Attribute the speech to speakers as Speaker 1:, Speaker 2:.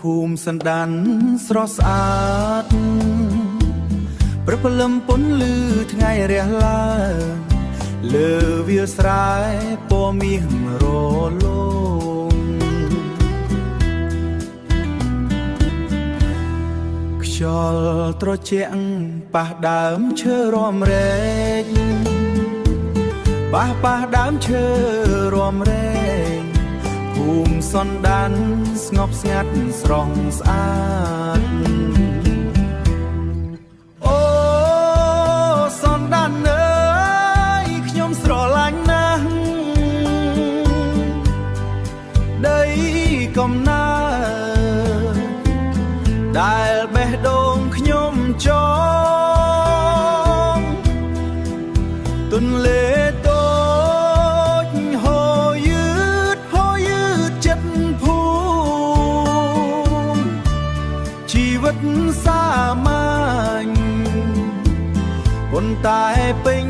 Speaker 1: ភូមិសណ្ដានស្រស់ស្អាតព្រឹកព្រលឹមពន្លឺថ្ងៃរះឡើងលើវាលស្រែពណ៌មាសរលោងខ្យល់ត្រជាក់ប៉ះដើមឈើរំរែកប៉ះដើមឈើរំរែកភូមិសណ្ដានស្ងប់ស្ងាត់ស្រស់ស្អាតអូសណ្ដានអើយខ្ញុំស្រឡាញ់ណាស់ដីកំណើតដែលបេះដូងខ្ញុំចងទន្លេតូចហូរយឺតចិត្តភូមិជីវិតសាមញ្ញប៉ុន្តែពេញ